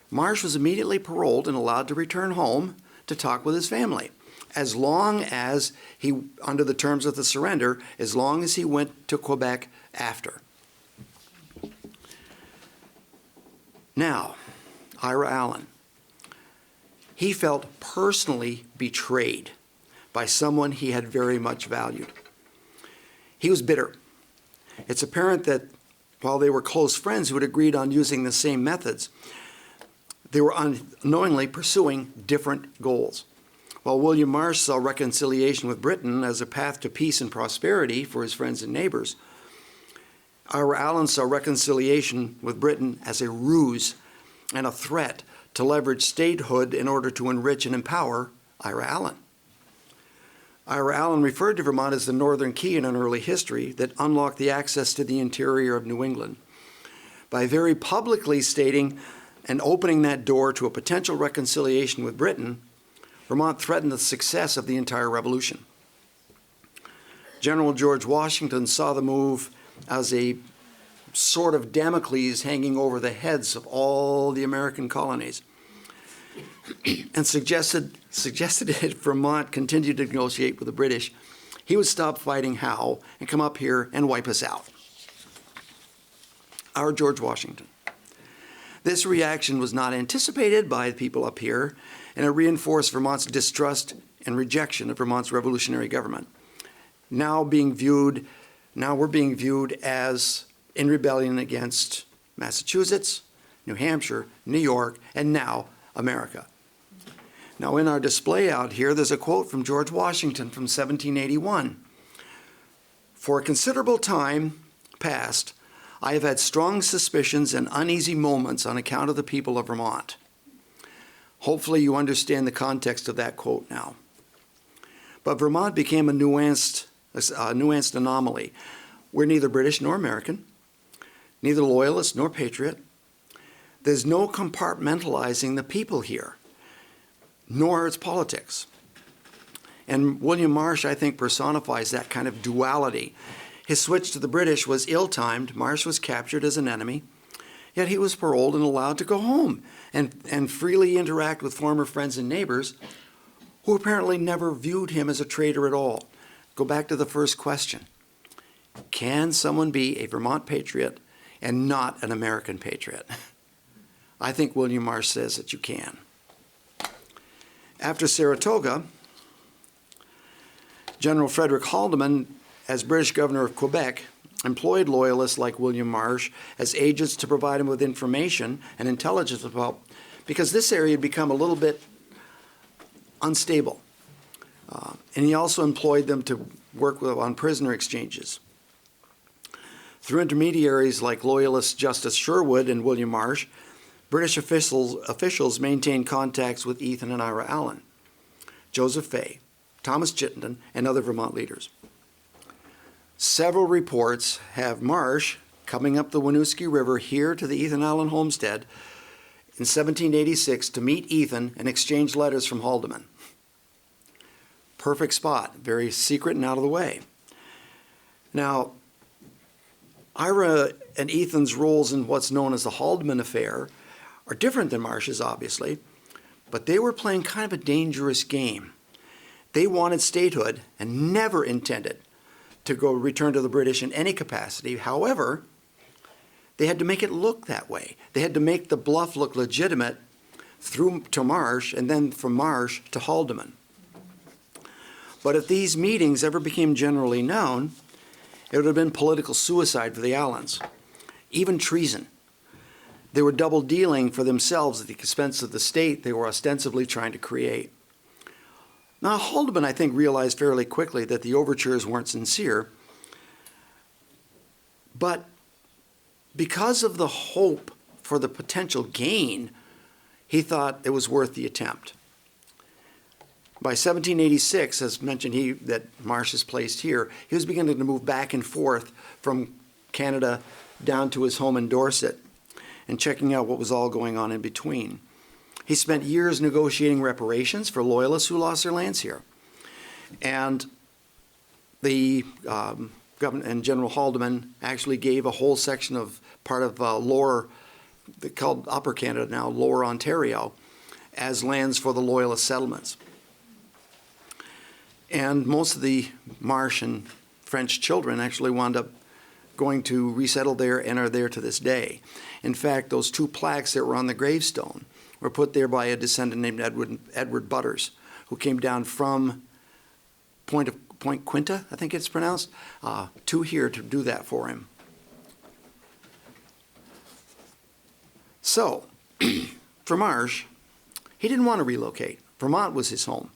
Marsh was immediately paroled and allowed to return home to talk with his family, as long as he, under the terms of the surrender, as long as he went to Quebec after. Now, Ira Allen. He felt personally betrayed by someone he had very much valued. He was bitter. It's apparent that while they were close friends who had agreed on using the same methods, they were unknowingly pursuing different goals. While William Marsh saw reconciliation with Britain as a path to peace and prosperity for his friends and neighbors, Ira Allen saw reconciliation with Britain as a ruse and a threat to leverage statehood in order to enrich and empower Ira Allen. Ira Allen referred to Vermont as the Northern Key in an early history that unlocked the access to the interior of New England. By very publicly stating and opening that door to a potential reconciliation with Britain, Vermont threatened the success of the entire revolution. General George Washington saw the move as a sort of Damocles hanging over the heads of all the American colonies, and suggested if Vermont continued to negotiate with the British, he would stop fighting Howe and come up here and wipe us out. Our George Washington. This reaction was not anticipated by the people up here, and it reinforced Vermont's distrust and rejection of Vermont's revolutionary government. Now we're being viewed as in rebellion against Massachusetts, New Hampshire, New York, and now America. Now in our display out here, there's a quote from George Washington from 1781. For a considerable time past, I have had strong suspicions and uneasy moments on account of the people of Vermont. Hopefully you understand the context of that quote now. But Vermont became a nuanced anomaly. We're neither British nor American, neither Loyalist nor Patriot. There's no compartmentalizing the people here, nor its politics. And William Marsh, I think, personifies that kind of duality. His switch to the British was ill-timed. Marsh was captured as an enemy, yet he was paroled and allowed to go home and freely interact with former friends and neighbors who apparently never viewed him as a traitor at all. Go back to the first question. Can someone be a Vermont patriot and not an American patriot? I think William Marsh says that you can. After Saratoga, General Frederick Haldimand, as British governor of Quebec, employed Loyalists like William Marsh as agents to provide him with information and intelligence about, because this area had become a little bit unstable. And he also employed them to work on prisoner exchanges. Through intermediaries like Loyalist Justice Sherwood and William Marsh, British officials maintained contacts with Ethan and Ira Allen, Joseph Fay, Thomas Chittenden, and other Vermont leaders. Several reports have Marsh coming up the Winooski River here to the Ethan Allen homestead in 1786 to meet Ethan and exchange letters from Haldimand. Perfect spot, very secret and out of the way. Now, Ira and Ethan's roles in what's known as the Haldeman affair are different than Marsh's, obviously, but they were playing kind of a dangerous game. They wanted statehood and never intended to go return to the British in any capacity. However, they had to make it look that way. They had to make the bluff look legitimate through to Marsh, and then from Marsh to Haldeman. But if these meetings ever became generally known, it would have been political suicide for the Allens, even treason. They were double dealing for themselves at the expense of the state they were ostensibly trying to create. Now, Haldeman, I think, realized fairly quickly that the overtures weren't sincere, but because of the hope for the potential gain, he thought it was worth the attempt. By 1786, as mentioned, that Marsh is placed here, he was beginning to move back and forth from Canada down to his home in Dorset and checking out what was all going on in between. He spent years negotiating reparations for Loyalists who lost their lands here. And the governor and General Haldeman actually gave a whole section of part of lower, called Upper Canada now, Lower Ontario, as lands for the Loyalist settlements. And most of the Marsh and French children actually wound up going to resettle there and are there to this day. In fact, those two plaques that were on the gravestone were put there by a descendant named Edward Butters, who came down from Point Quinta, I think it's pronounced, to here to do that for him. So, for Marsh, he didn't want to relocate. Vermont was his home.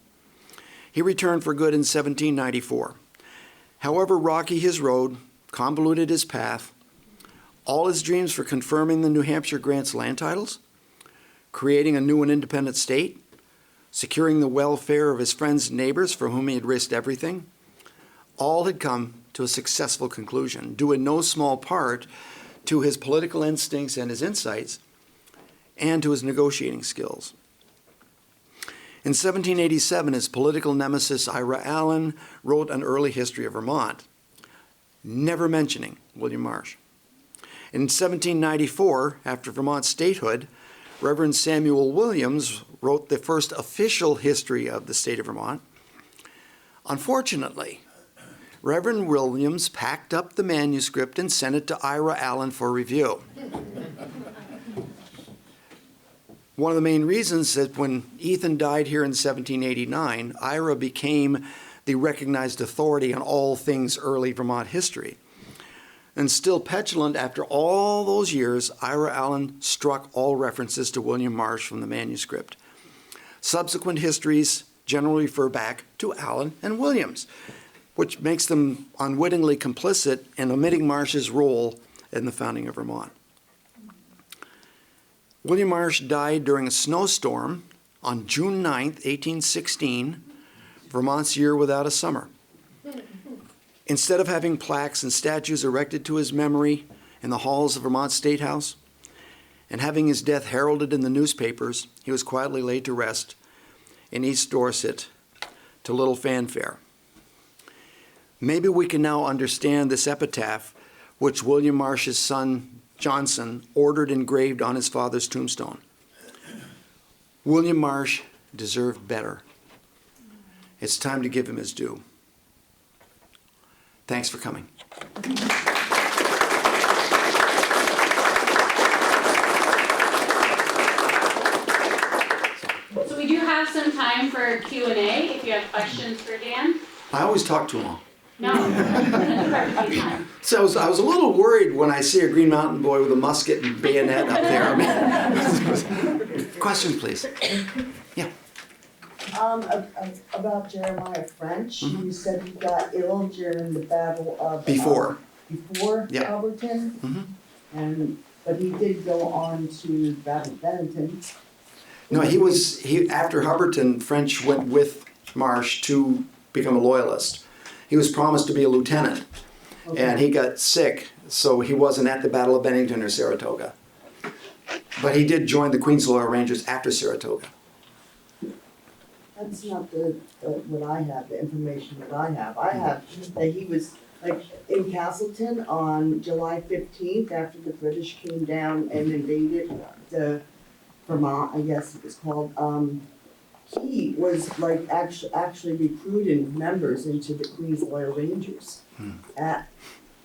He returned for good in 1794. However rocky his road, convoluted his path, all his dreams for confirming the New Hampshire grants land titles, creating a new and independent state, securing the welfare of his friends and neighbors for whom he had risked everything, all had come to a successful conclusion, due in no small part to his political instincts and his insights, and to his negotiating skills. In 1787, his political nemesis Ira Allen wrote an early history of Vermont, never mentioning William Marsh. In 1794, after Vermont's statehood, Reverend Samuel Williams wrote the first official history of the state of Vermont. Unfortunately, Reverend Williams packed up the manuscript and sent it to Ira Allen for review. One of the main reasons that when Ethan died here in 1789, Ira became the recognized authority on all things early Vermont history. And still petulant after all those years, Ira Allen struck all references to William Marsh from the manuscript. Subsequent histories generally refer back to Allen and Williams, which makes them unwittingly complicit in omitting Marsh's role in the founding of Vermont. William Marsh died during a snowstorm on June 9th, 1816, Vermont's year without a summer. Instead of having plaques and statues erected to his memory in the halls of Vermont State House and having his death heralded in the newspapers, he was quietly laid to rest in East Dorset to little fanfare. Maybe we can now understand this epitaph which William Marsh's son Johnson ordered engraved on his father's tombstone. William Marsh deserved better. It's time to give him his due. Thanks for coming. So we do have some time for Q&A if you have questions for Dan. I always talk too long. No, perfectly fine. So I was a little worried when I see a Green Mountain boy with a musket and bayonet up there. I mean, question, please. Yeah. About Jeremiah French, you said he got ill during the Battle of... Before. Before Yeah. Alberton? But he did go on to Battle of Bennington. No, after Hubbardton, French went with Marsh to become a Loyalist. He was promised to be a lieutenant, and he got sick, so he wasn't at the Battle of Bennington or Saratoga. But he did join the Queens Loyal Rangers after Saratoga. That's not what I have, the information that I have. I have that he was like in Castleton on July 15th, after the British came down and invaded the Vermont, I guess it was called, he was like actually recruiting members into the Queen's Loyal Rangers at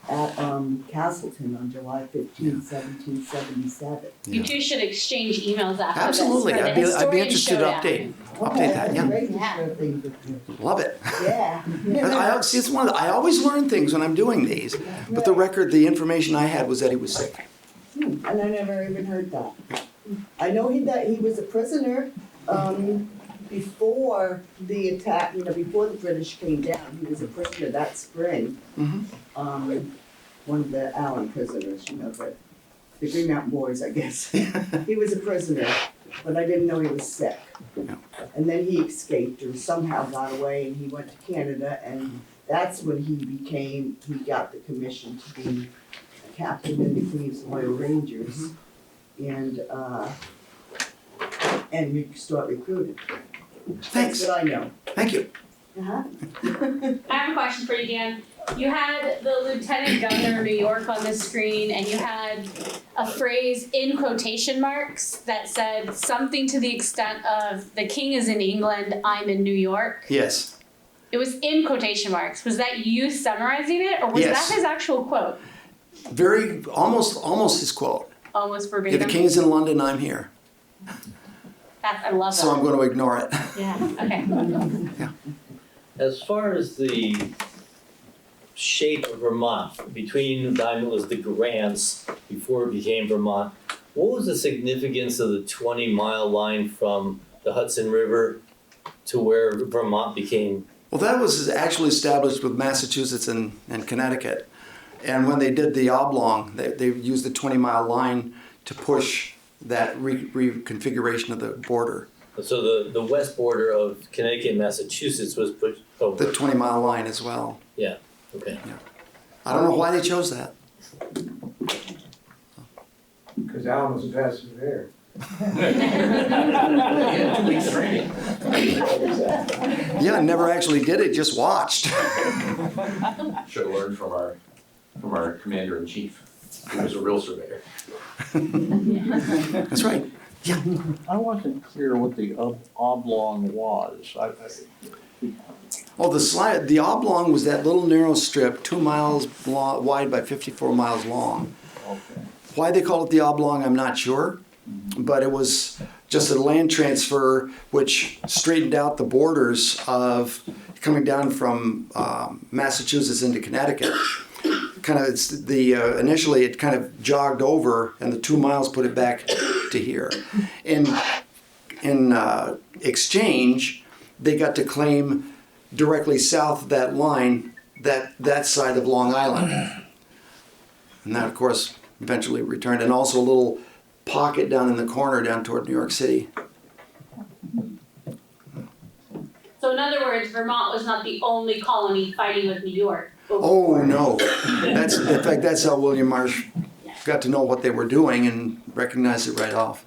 Castleton on July 15th, 1777. You two should exchange emails after Absolutely, this. for the I'd be historian interested to showdown. update that, yeah. Great to Yeah. share things with you. Love it. Yeah. See, it's one of I always learn things when I'm doing these, but the information I had was that he was sick. And I never even heard that. I know that he was a prisoner, before the attack, before the British came down, he was a prisoner that spring. One of the Allen prisoners, the Green Mountain Boys, I guess. He was a prisoner, but I didn't know he was sick. Yeah. And then he escaped or somehow got away and he went to Canada, and that's when he got the commission to be a captain in the Queen's Loyal Rangers and we start recruiting. Thanks. That's what I know. Thank you. Uh-huh. I have a question for you, Dan. You had the Lieutenant Governor of New York on the screen, and you had a phrase in quotation marks that said something to the extent of, "The king is in England, I'm in New York." Yes. It was in quotation marks. Was that you summarizing it, or was Yes. that his actual quote? Almost his quote. Almost Yeah, verbatim. the king is in London, I'm here. I love that. So I'm going to ignore it. Yeah, okay. As far as the shape of Vermont, between the time it was the Grants, before it became Vermont, what was the significance of the 20-mile line from the Hudson River to where Vermont became? Well, that was actually established with Massachusetts and Connecticut. And when they did the oblong, they used the 20-mile line to push that reconfiguration of the border. So the west border of Connecticut and Massachusetts was pushed over. The 20-mile line as well. Yeah, okay. I don't know why they chose that. Because Alan was a passive there. Yeah, never actually did it, just watched. Should have learned from our commander-in-chief, who was a real surveyor. That's right. Yeah. I wasn't clear what the oblong was. Oh, the oblong was that little narrow strip, 2 miles wide by 54 miles long. Okay. Why they call it the oblong, I'm not sure, but it was just a land transfer which straightened out the borders of coming down from Massachusetts into Connecticut. Initially it kind of jogged over, and the 2 miles put it back to here. In exchange, they got to claim directly south of that line that side of Long Island, and that, of course, eventually returned, and also a little pocket down in the corner down toward New York City. So in other words, Vermont was not the only colony fighting with New York. Oh no! In fact, that's how William Marsh got to know what they were doing and recognized it right off.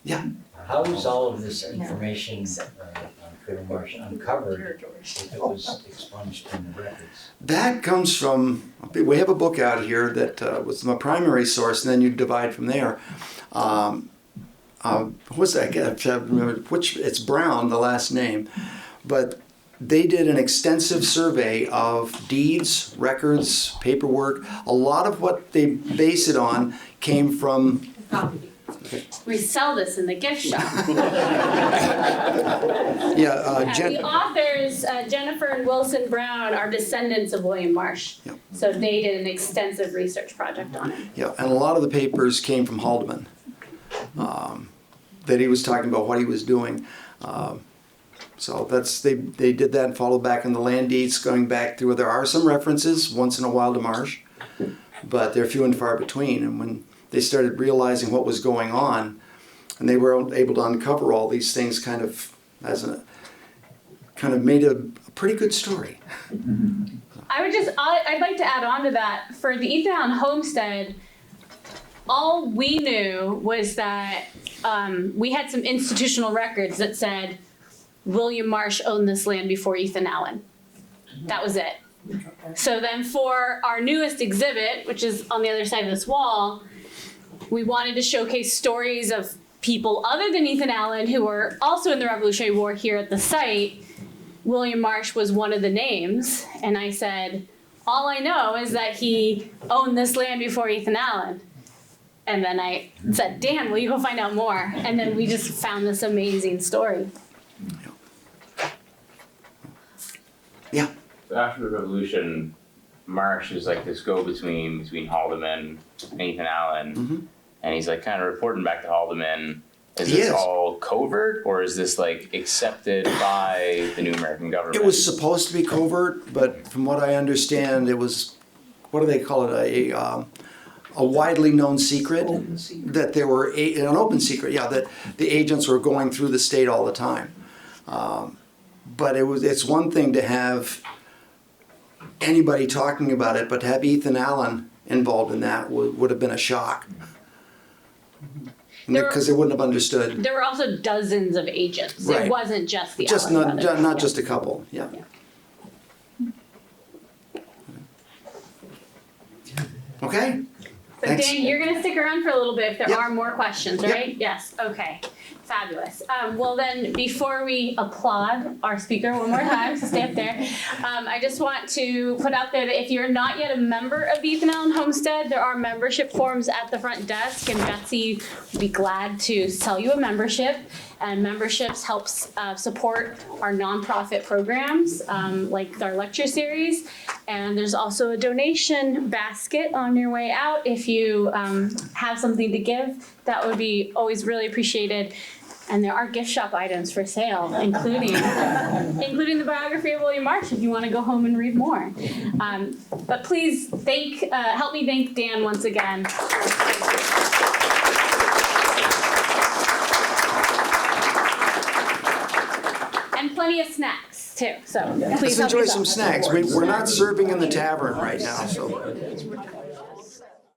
Yeah. How was all of this information on Colonel Marsh uncovered if it was expunged from the records? That comes from, we have a book out here that was my primary source, and then you divide from there. What's that? I can't remember which, it's Brown, the last name. But they did an extensive survey of deeds, records, paperwork. A lot of what they base it on came from... We sell this in the gift shop. The authors, Jennifer and Wilson Brown, are descendants of William Marsh. Yep. So they did an extensive research project on it. Yeah, and a lot of the papers came from Haldeman, that he was talking about what he was doing. So they did that and followed back on the land deeds, going back through. There are some references once in a while to Marsh, but they're few and far between. And when they started realizing what was going on, and they were able to uncover all these things, kind of made a pretty good story. I'd like to add on to that. For the Ethan Allen Homestead, all we knew was that we had some institutional records that said William Marsh owned this land before Ethan Allen. That was it. So then for our newest exhibit, which is on the other side of this wall, we wanted to showcase stories of people other than Ethan Allen who were also in the Revolutionary War here at the site. William Marsh was one of the names, and I said, all I know is that he owned this land before Ethan Allen. And then I said, Dan, will you go find out more? And then we just found this amazing story. Yeah. So after the revolution, Marsh is like this go-between between Haldeman and Ethan Allen, and he's like kind of reporting back to Haldeman. Is this all covert, or is this like accepted by the new American government? It was supposed to be covert, but from what I understand, it was, what do they call it, a widely known secret, that there were, an open secret, yeah, that the agents were going through the state all the time. But it's one thing to have anybody talking about it, but to have Ethan Allen involved in that would have been a shock. Because they wouldn't have understood. There were also dozens of agents. Right. It wasn't just the Just Allen brothers. not just a couple, yeah. Okay. So Thanks. Dan, you're gonna stick around for a little bit if there Yep. are more questions, Yep. right? Yes, okay, fabulous. Well then, before we applaud our speaker one more time, so stay up there, I just want to put out there that if you're not yet a member of the Ethan Allen Homestead, there are membership forms at the front desk, and Betsy would be glad to sell you a membership. And memberships helps support our nonprofit programs, like our lecture series. And there's also a donation basket on your way out. If you have something to give, that would be always really appreciated. And there are gift shop items for sale, including the biography of William Marsh if you want to go home and read more. But please help me thank Dan once again. And plenty of snacks too, so please Let's help enjoy yourself. some snacks. We're not serving in the tavern right now, so.